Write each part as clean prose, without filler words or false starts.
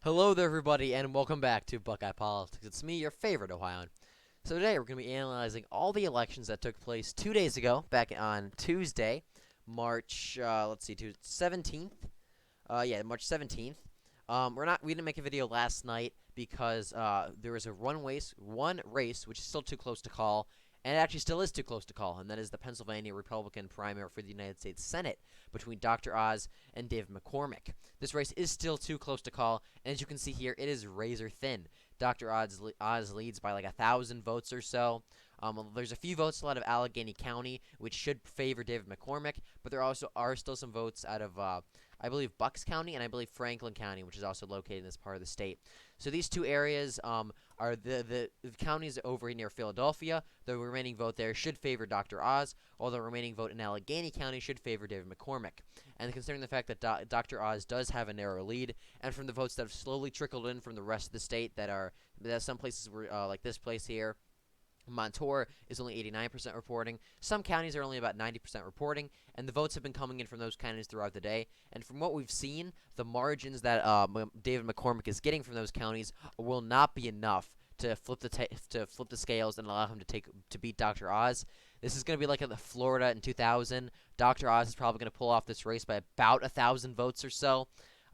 Hello there, everybody, and welcome back to Buckeye Politics. It's me, your favorite Ohioan. So today we're going to be analyzing all the elections that took place 2 days ago, back on Tuesday, March, 17th. March 17th. We didn't make a video last night because there was one race which is still too close to call, and it actually still is too close to call, and that is the Pennsylvania Republican primary for the United States Senate between Dr. Oz and David McCormick. This race is still too close to call, and as you can see here, it is razor thin. Dr. Oz leads by like 1,000 votes or so. There's a few votes still out of Allegheny County, which should favor David McCormick, but there also are still some votes out of, I believe, Bucks County and I believe Franklin County, which is also located in this part of the state. So these two areas are the counties over near Philadelphia. The remaining vote there should favor Dr. Oz, while the remaining vote in Allegheny County should favor David McCormick. And considering the fact that Dr. Oz does have a narrow lead, and from the votes that have slowly trickled in from the rest of the state that some places were like this place here, Montour is only 89% reporting. Some counties are only about 90% reporting, and the votes have been coming in from those counties throughout the day. And from what we've seen, the margins that David McCormick is getting from those counties will not be enough to flip the scales and allow him to beat Dr. Oz. This is going to be like at the Florida in 2000. Dr. Oz is probably going to pull off this race by about 1,000 votes or so.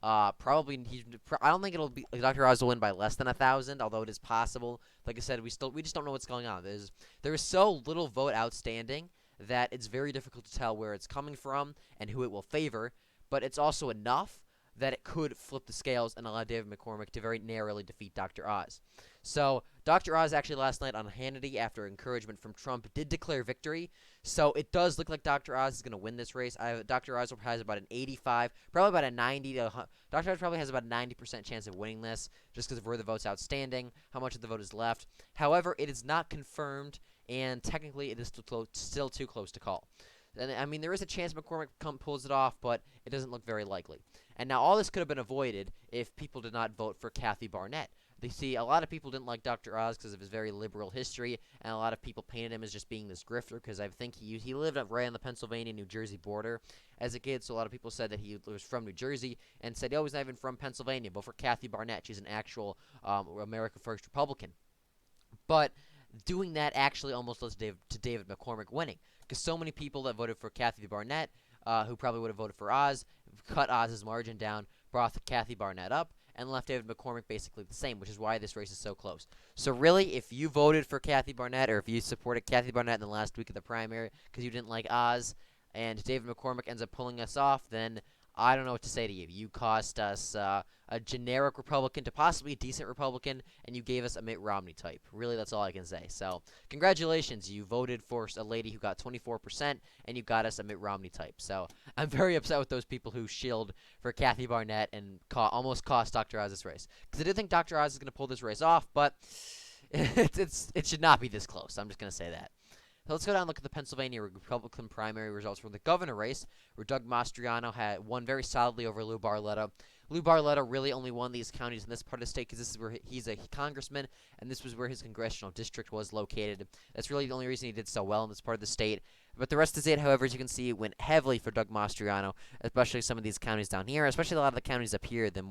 I don't think it'll be Dr. Oz will win by less than 1,000, although it is possible. Like I said, we just don't know what's going on. There is so little vote outstanding that it's very difficult to tell where it's coming from and who it will favor. But it's also enough that it could flip the scales and allow David McCormick to very narrowly defeat Dr. Oz. So Dr. Oz actually last night on Hannity, after encouragement from Trump, did declare victory. So it does look like Dr. Oz is going to win this race. Dr. Oz has about an 85, probably about a 90 to Dr. Oz probably has about a 90% chance of winning this, just because of where the vote's outstanding, how much of the vote is left. However, it is not confirmed, and technically it is still too close to call. And I mean, there is a chance McCormick pulls it off, but it doesn't look very likely. And now all this could have been avoided if people did not vote for Kathy Barnett. They see a lot of people didn't like Dr. Oz because of his very liberal history, and a lot of people painted him as just being this grifter because I think he lived up right on the Pennsylvania-New Jersey border as a kid. So a lot of people said that he was from New Jersey and said, "Oh, he's not even from Pennsylvania." But for Kathy Barnett, she's an actual America First Republican. But doing that actually almost led to David McCormick winning, because so many people that voted for Kathy Barnett, who probably would have voted for Oz, cut Oz's margin down, brought Kathy Barnett up, and left David McCormick basically the same, which is why this race is so close. So really, if you voted for Kathy Barnett, or if you supported Kathy Barnett in the last week of the primary because you didn't like Oz, and David McCormick ends up pulling us off, then I don't know what to say to you. You cost us a generic Republican to possibly a decent Republican, and you gave us a Mitt Romney type. Really, that's all I can say. So, congratulations. You voted for a lady who got 24%, and you got us a Mitt Romney type. So, I'm very upset with those people who shilled for Kathy Barnett and almost cost Dr. Oz this race. Because I did think Dr. Oz is going to pull this race off, but it should not be this close. I'm just going to say that. So let's go down and look at the Pennsylvania Republican primary results for the governor race, where Doug Mastriano had won very solidly over Lou Barletta. Lou Barletta really only won these counties in this part of the state because this is where he's a congressman, and this was where his congressional district was located. That's really the only reason he did so well in this part of the state. But the rest of the state, however, as you can see, went heavily for Doug Mastriano, especially some of these counties down here, especially a lot of the counties up here, the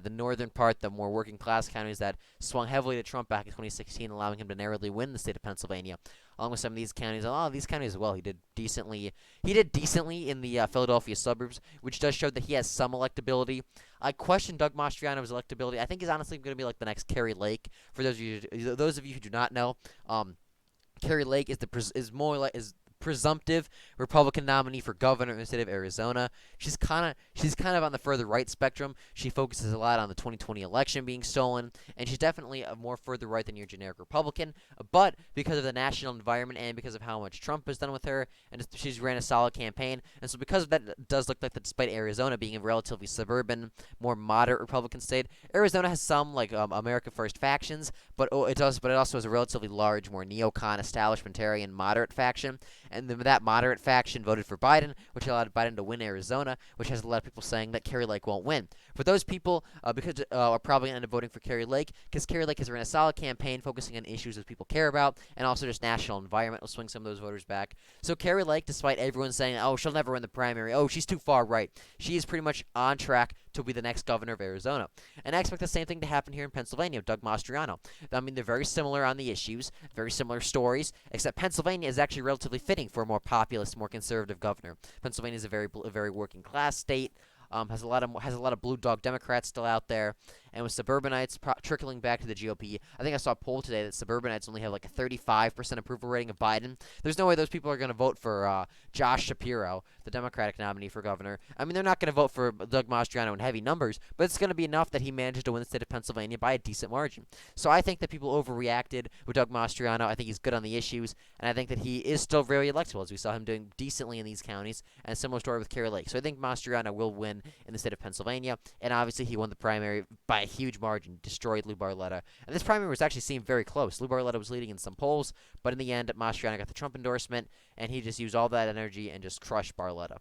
northern part, the more working class counties that swung heavily to Trump back in 2016, allowing him to narrowly win the state of Pennsylvania. Along with some of these counties, a lot of these counties as well, he did decently. He did decently in the Philadelphia suburbs, which does show that he has some electability. I question Doug Mastriano's electability. I think he's honestly going to be like the next Kerry Lake. For those of you who do not know, Kerry Lake is more like presumptive Republican nominee for governor in the state of Arizona. She's kind of on the further right spectrum. She focuses a lot on the 2020 election being stolen, and she's definitely a more further right than your generic Republican. But because of the national environment and because of how much Trump has done with her, and she's ran a solid campaign, and so because of that, it does look like that despite Arizona being a relatively suburban, more moderate Republican state, Arizona has some like America First factions, but it also has a relatively large, more neocon, establishmentarian, moderate faction. And then that moderate faction voted for Biden, which allowed Biden to win Arizona, which has a lot of people saying that Kerry Lake won't win. But those people, are probably going to end up voting for Kerry Lake, because Kerry Lake has run a solid campaign focusing on issues that people care about, and also just national environment will swing some of those voters back. So Kerry Lake, despite everyone saying, oh, she'll never win the primary, oh, she's too far right, she is pretty much on track to be the next governor of Arizona. And I expect the same thing to happen here in Pennsylvania with Doug Mastriano. I mean, they're very similar on the issues, very similar stories, except Pennsylvania is actually relatively fitting for a more populist, more conservative governor. Pennsylvania is a very working class state. Has a lot of blue dog Democrats still out there, and with suburbanites trickling back to the GOP. I think I saw a poll today that suburbanites only have like a 35% approval rating of Biden. There's no way those people are going to vote for Josh Shapiro, the Democratic nominee for governor. I mean, they're not going to vote for Doug Mastriano in heavy numbers, but it's going to be enough that he manages to win the state of Pennsylvania by a decent margin. So I think that people overreacted with Doug Mastriano. I think he's good on the issues, and I think that he is still very electable, as we saw him doing decently in these counties, and a similar story with Kari Lake. So I think Mastriano will win in the state of Pennsylvania, and obviously he won the primary by a huge margin, destroyed Lou Barletta. And this primary was actually seemed very close. Lou Barletta was leading in some polls, but in the end, Mastriano got the Trump endorsement, and he just used all that energy and just crushed Barletta.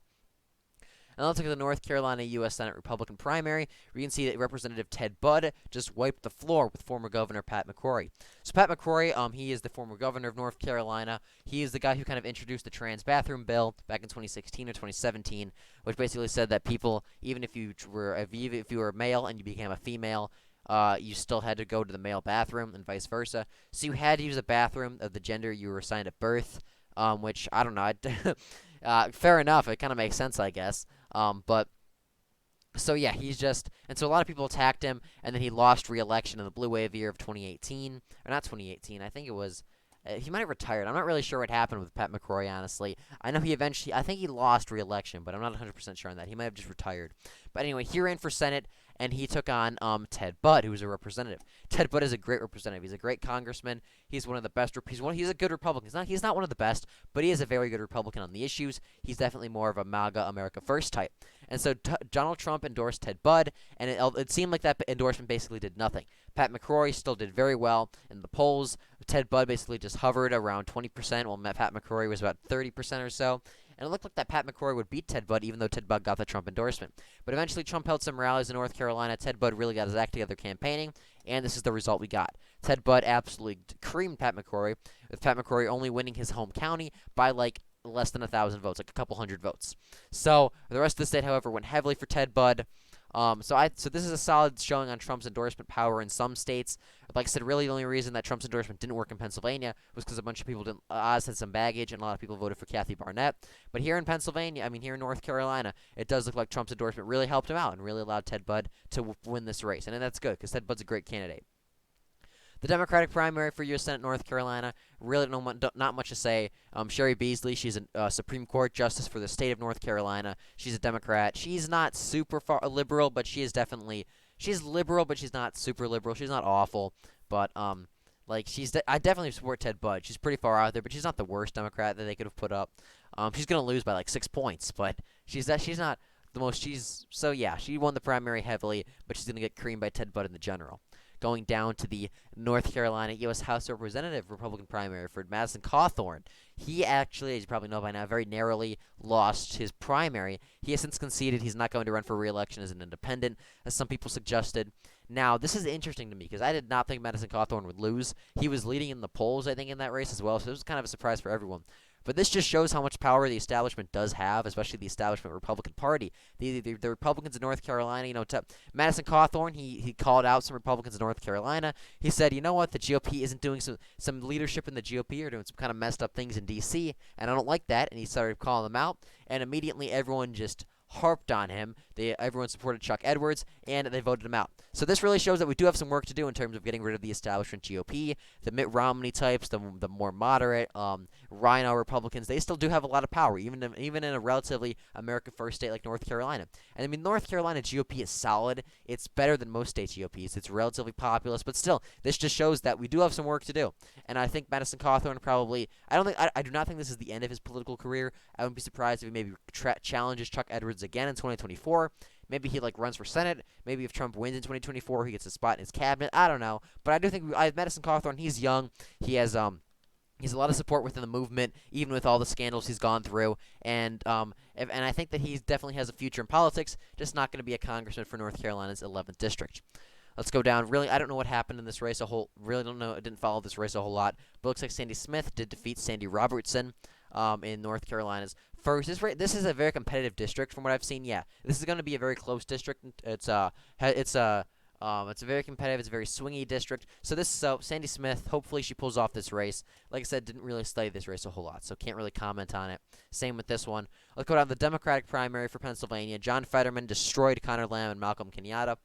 And let's look at the North Carolina U.S. Senate Republican primary. We can see that Representative Ted Budd just wiped the floor with former Governor Pat McCrory. So Pat McCrory, he is the former governor of North Carolina. He is the guy who kind of introduced the trans bathroom bill back in 2016 or 2017, which basically said that people, even if you were a male and you became a female, you still had to go to the male bathroom and vice versa. So you had to use a bathroom of the gender you were assigned at birth, which I don't know. Fair enough. It kind of makes sense, I guess. But so yeah, and so a lot of people attacked him, and then he lost re-election in the blue wave year of 2018, or not 2018. I think it was. He might have retired. I'm not really sure what happened with Pat McCrory, honestly. I know I think he lost re-election, but I'm not 100% sure on that. He might have just retired. But anyway, he ran for Senate, and he took on Ted Budd, who was a representative. Ted Budd is a great representative. He's a great congressman. He's one of the best. He's a good Republican. He's not one of the best, but he is a very good Republican on the issues. He's definitely more of a MAGA, America First type. And so Donald Trump endorsed Ted Budd, and it seemed like that endorsement basically did nothing. Pat McCrory still did very well in the polls. Ted Budd basically just hovered around 20%, while Pat McCrory was about 30% or so. And it looked like that Pat McCrory would beat Ted Budd, even though Ted Budd got the Trump endorsement. But eventually Trump held some rallies in North Carolina. Ted Budd really got his act together campaigning, and this is the result we got. Ted Budd absolutely creamed Pat McCrory, with Pat McCrory only winning his home county by like less than 1,000 votes, like a couple hundred votes. So the rest of the state, however, went heavily for Ted Budd. So this is a solid showing on Trump's endorsement power in some states. Like I said, really the only reason that Trump's endorsement didn't work in Pennsylvania was because a bunch of people Oz had some baggage, and a lot of people voted for Kathy Barnett. But here in here in North Carolina, it does look like Trump's endorsement really helped him out and really allowed Ted Budd to win this race. And that's good, because Ted Budd's a great candidate. The Democratic primary for U.S. Senate North Carolina, really not much to say. Sherry Beasley, she's a Supreme Court justice for the state of North Carolina. She's a Democrat. She's not super far liberal, but she's liberal, but she's not super liberal. She's not awful, but I definitely support Ted Budd. She's pretty far out there, but she's not the worst Democrat that they could have put up. She's gonna lose by like 6 points, but she's not the most. She won the primary heavily, but she's gonna get creamed by Ted Budd in the general. Going down to the North Carolina U.S. House of Representative Republican primary for Madison Cawthorn. He actually, as you probably know by now, very narrowly lost his primary. He has since conceded he's not going to run for re-election as an independent, as some people suggested. Now, this is interesting to me, because I did not think Madison Cawthorn would lose. He was leading in the polls, I think, in that race as well, so it was kind of a surprise for everyone. But this just shows how much power the establishment does have, especially the establishment Republican Party. The Republicans in North Carolina, Madison Cawthorn, he called out some Republicans in North Carolina. He said, you know what, the GOP isn't doing some leadership in the GOP are doing some kind of messed up things in D.C., and I don't like that, and he started calling them out, and immediately everyone just harped on him. Everyone supported Chuck Edwards, and they voted him out. So this really shows that we do have some work to do in terms of getting rid of the establishment GOP, the Mitt Romney types, the more moderate Rhino Republicans. They still do have a lot of power, even in a relatively America First state like North Carolina. And I mean, North Carolina GOP is solid. It's better than most state GOPs. It's relatively populist, but still, this just shows that we do have some work to do. And I think Madison Cawthorn probably. I do not think this is the end of his political career. I wouldn't be surprised if he maybe challenges Chuck Edwards again in 2024. Maybe he runs for Senate. Maybe if Trump wins in 2024, he gets a spot in his cabinet. I don't know, but I do think Madison Cawthorn. He's young. He has a lot of support within the movement, even with all the scandals he's gone through. And I think that he definitely has a future in politics. Just not going to be a congressman for North Carolina's 11th district. Let's go down. Really, I don't know what happened in this race really don't know. I didn't follow this race a whole lot. But it looks like Sandy Smith did defeat Sandy Robertson in North Carolina's first. This is a very competitive district from what I've seen. Yeah, this is going to be a very close district. It's a very competitive. It's a very swingy district. So Sandy Smith. Hopefully she pulls off this race. Like I said, didn't really study this race a whole lot, so can't really comment on it. Same with this one. Let's go down to the Democratic primary for Pennsylvania. John Fetterman destroyed Connor Lamb and Malcolm Kenyatta.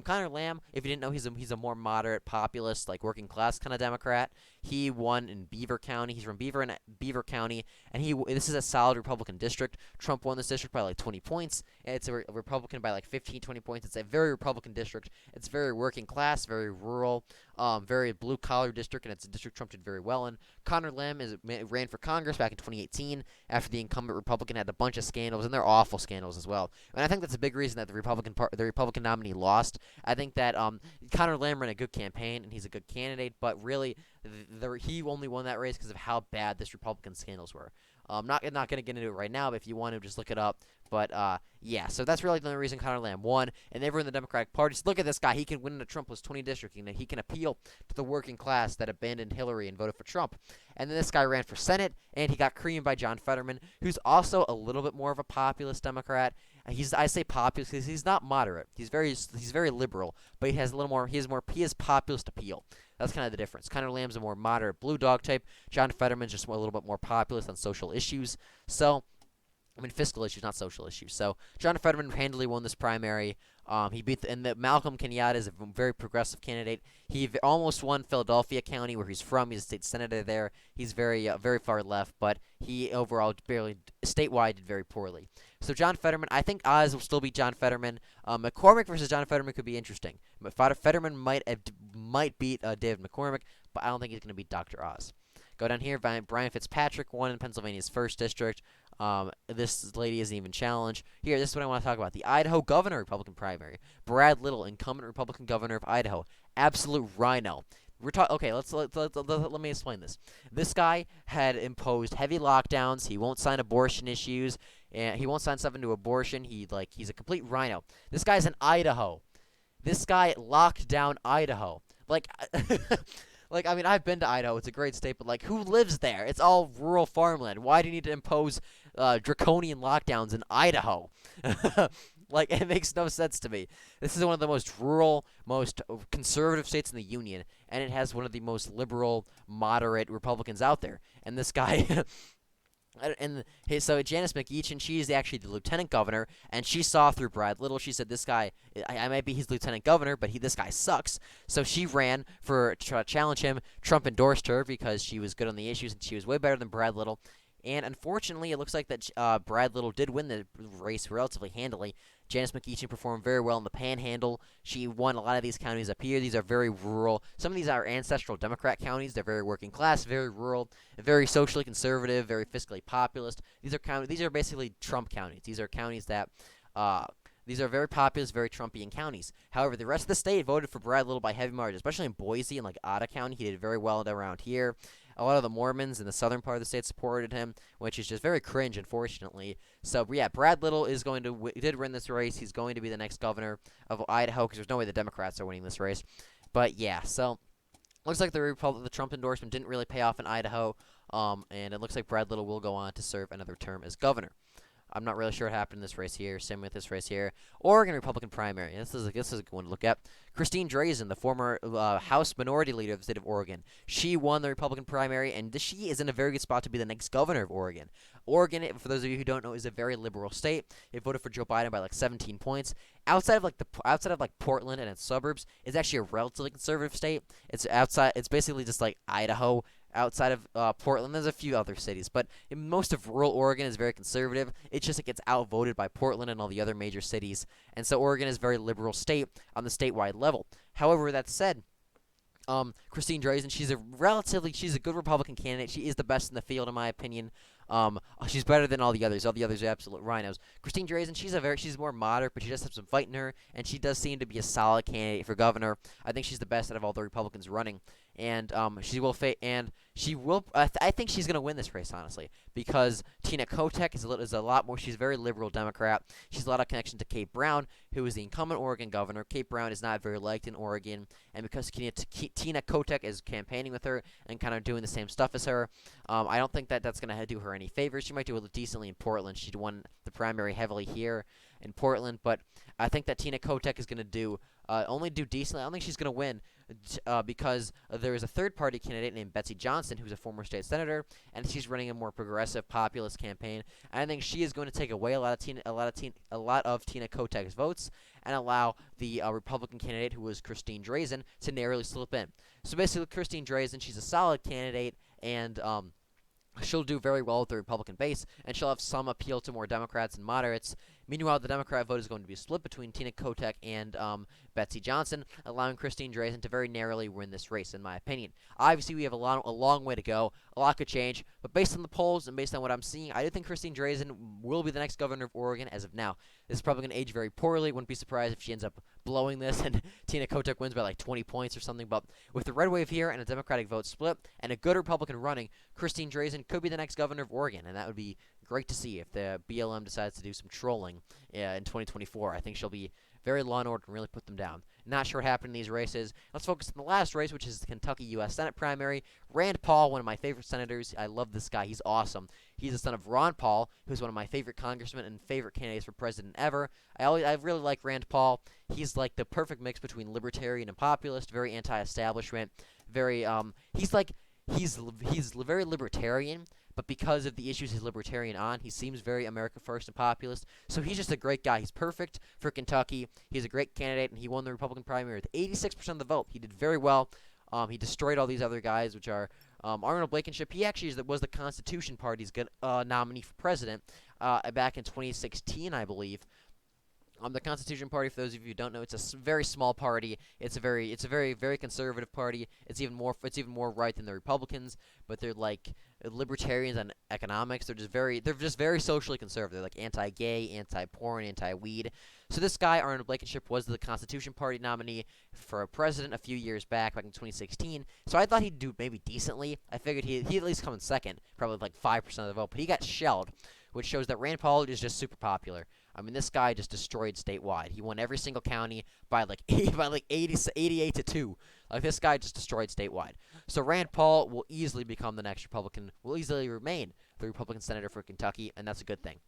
Connor Lamb, if you didn't know, he's a more moderate, populist, like working class kind of Democrat. He won in Beaver County. He's from Beaver County, and this is a solid Republican district. Trump won this district by like 20 points. It's a Republican by like 15, 20 points. It's a very Republican district. It's very working class, very rural, very blue collar district, and it's a district Trump did very well in. Connor Lamb ran for Congress back in 2018 after the incumbent Republican had a bunch of scandals, and they're awful scandals as well. And I think that's a big reason that the Republican nominee lost. I think that Connor Lamb ran a good campaign, and he's a good candidate, but really he only won that race because of how bad this Republican scandals were. Not going to get into it right now, but if you want to, just look it up. But, yeah, so that's really the only reason Connor Lamb won. And everyone in the Democratic Party, look at this guy. He can win in a Trump plus 20 district. He can appeal to the working class that abandoned Hillary and voted for Trump. And then this guy ran for Senate, and he got creamed by John Fetterman, who's also a little bit more of a populist Democrat. I say populist because he's not moderate. He's very liberal, but he has populist appeal. That's kind of the difference. Connor Lamb's a more moderate blue dog type. John Fetterman's just a little bit more populist on social issues. Fiscal issues, not social issues. So John Fetterman handily won this primary. He beat Malcolm Kenyatta is a very progressive candidate. He almost won Philadelphia County, where he's from. He's a state senator there. He's very far left, but he overall statewide did very poorly. So John Fetterman, I think Oz will still be John Fetterman. McCormick versus John Fetterman could be interesting. Fetterman might beat David McCormick, but I don't think he's going to beat Dr. Oz. Go down here. Brian Fitzpatrick won in Pennsylvania's 1st district. This lady isn't even challenged. Here, this is what I want to talk about. The Idaho governor Republican primary. Brad Little, incumbent Republican governor of Idaho. Absolute rhino. Okay, let me explain this. This guy had imposed heavy lockdowns. He won't sign abortion issues, and he won't sign stuff into abortion. He's a complete rhino. This guy's in Idaho. This guy locked down Idaho. I've been to Idaho. It's a great state, but, who lives there? It's all rural farmland. Why do you need to impose draconian lockdowns in Idaho? It makes no sense to me. This is one of the most rural, most conservative states in the Union, and it has one of the most liberal, moderate Republicans out there. And this guy... So Janice McEachin, she's actually the lieutenant governor, and she saw through Brad Little. She said, this guy, I might be his lieutenant governor, but this guy sucks. So she ran to challenge him. Trump endorsed her because she was good on the issues, and she was way better than Brad Little. And unfortunately, it looks like that Brad Little did win the race relatively handily. Janice McEachin performed very well in the Panhandle. She won a lot of these counties up here. These are very rural. Some of these are ancestral Democrat counties. They're very working class, very rural, very socially conservative, very fiscally populist. These are basically Trump counties. These are counties that these are very populous, very Trumpian counties. However, the rest of the state voted for Brad Little by heavy margins, especially in Boise and Ottawa County. He did very well around here. A lot of the Mormons in the southern part of the state supported him, which is just very cringe, unfortunately. So, yeah, Brad Little did win this race. He's going to be the next governor of Idaho because there's no way the Democrats are winning this race. But, yeah, so looks like the Trump endorsement didn't really pay off in Idaho, and it looks like Brad Little will go on to serve another term as governor. I'm not really sure what happened in this race here. Same with this race here. Oregon Republican primary. This is a good one to look at. Christine Drazan, the former House Minority Leader of the state of Oregon, she won the Republican primary, and she is in a very good spot to be the next governor of Oregon. Oregon, for those of you who don't know, is a very liberal state. It voted for Joe Biden by 17 points. Outside of Portland and its suburbs, it's actually a relatively conservative state. It's basically just like Idaho. Outside of Portland, there's a few other cities, but most of rural Oregon is very conservative. It's just it gets outvoted by Portland and all the other major cities, and so Oregon is a very liberal state on the statewide level. However, that said, Christine Drazan, she's a good Republican candidate. She is the best in the field, in my opinion. She's better than all the others. All the others are absolute rhinos. Christine Drazan, she's more moderate, but she does have some fight in her, and she does seem to be a solid candidate for governor. I think she's the best out of all the Republicans running. and she will. I think she's gonna win this race, honestly, because Tina Kotek is a lot more. She's a very liberal Democrat. She's a lot of connection to Kate Brown, who is the incumbent Oregon governor. Kate Brown is not very liked in Oregon, and because Tina Kotek is campaigning with her and kind of doing the same stuff as her, I don't think that that's gonna do her any favors. She might do it decently in Portland. She won the primary heavily here in Portland, but I think that Tina Kotek is gonna only do decently. I don't think she's gonna win. Because there is a third-party candidate named Betsy Johnson, who's a former state senator, and she's running a more progressive, populist campaign. And I think she is going to take away a lot of Tina Kotek's votes and allow the Republican candidate, who was Christine Drazan, to narrowly slip in. So basically, Christine Drazan, she's a solid candidate, and she'll do very well with the Republican base, and she'll have some appeal to more Democrats and moderates. Meanwhile, the Democrat vote is going to be split between Tina Kotek and Betsy Johnson, allowing Christine Drazan to very narrowly win this race, in my opinion. Obviously, we have a long way to go. A lot could change, but based on the polls and based on what I'm seeing, I do think Christine Drazan will be the next governor of Oregon as of now. This is probably going to age very poorly. Wouldn't be surprised if she ends up blowing this and Tina Kotek wins by like 20 points or something. But with the red wave here and a Democratic vote split and a good Republican running, Christine Drazan could be the next governor of Oregon, and that would be great to see if the BLM decides to do some trolling in 2024. I think she'll be very law and order and really put them down. Not sure what happened in these races. Let's focus on the last race, which is the Kentucky U.S. Senate primary. Rand Paul, one of my favorite senators. I love this guy. He's awesome. He's the son of Ron Paul, who's one of my favorite congressmen and favorite candidates for president ever. I really like Rand Paul. He's like the perfect mix between libertarian and populist, very anti-establishment, very he's very libertarian, but because of the issues he's libertarian on, he seems very America First and populist. So he's just a great guy. He's perfect for Kentucky. He's a great candidate, and he won the Republican primary with 86% of the vote. He did very well. He destroyed all these other guys, which are Arnold Blankenship. He actually was the Constitution Party's nominee for president back in 2016, I believe. The Constitution Party, for those of you who don't know, it's a very small party. It's a very conservative party. It's even more right than the Republicans, but they're like libertarians on economics. They're just very socially conservative. They're like anti-gay, anti-porn, anti-weed. So this guy, Arnold Blankenship, was the Constitution Party nominee for president a few years back in 2016. So I thought he'd do maybe decently. I figured he'd at least come in second, probably like 5% of the vote, but he got shelled, which shows that Rand Paul is just super popular. I mean, this guy just destroyed statewide. He won every single county by like 88 to 2. Like, this guy just destroyed statewide. So Rand Paul will easily become the next Republican, will easily remain the Republican senator for Kentucky, and that's a good thing.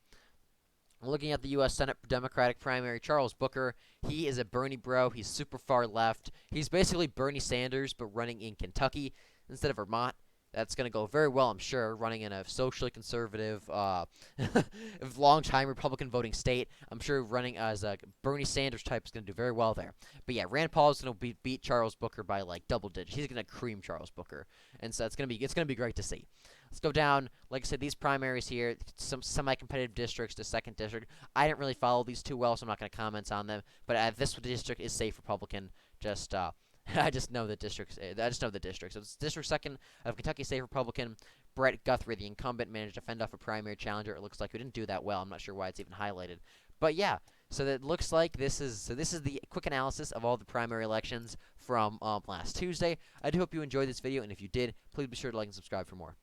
Looking at the U.S. Senate Democratic primary, Charles Booker, he is a Bernie bro. He's super far left. He's basically Bernie Sanders, but running in Kentucky instead of Vermont. That's going to go very well, I'm sure, running in a socially conservative, long-time Republican voting state. I'm sure running as a Bernie Sanders type is going to do very well there. But yeah, Rand Paul is going to beat Charles Booker by like double digits. He's going to cream Charles Booker, and so it's going to be great to see. Let's go down. Like I said, these primaries here, some semi-competitive districts, the 2nd district. I didn't really follow these too well, so I'm not going to comment on them. But this district is safe Republican. I just know the districts. So it's District 2nd of Kentucky State Republican. Brett Guthrie, the incumbent, managed to fend off a primary challenger. It looks like he didn't do that well. I'm not sure why it's even highlighted. But yeah, so it looks like this is the quick analysis of all the primary elections from last Tuesday. I do hope you enjoyed this video, and if you did, please be sure to like and subscribe for more.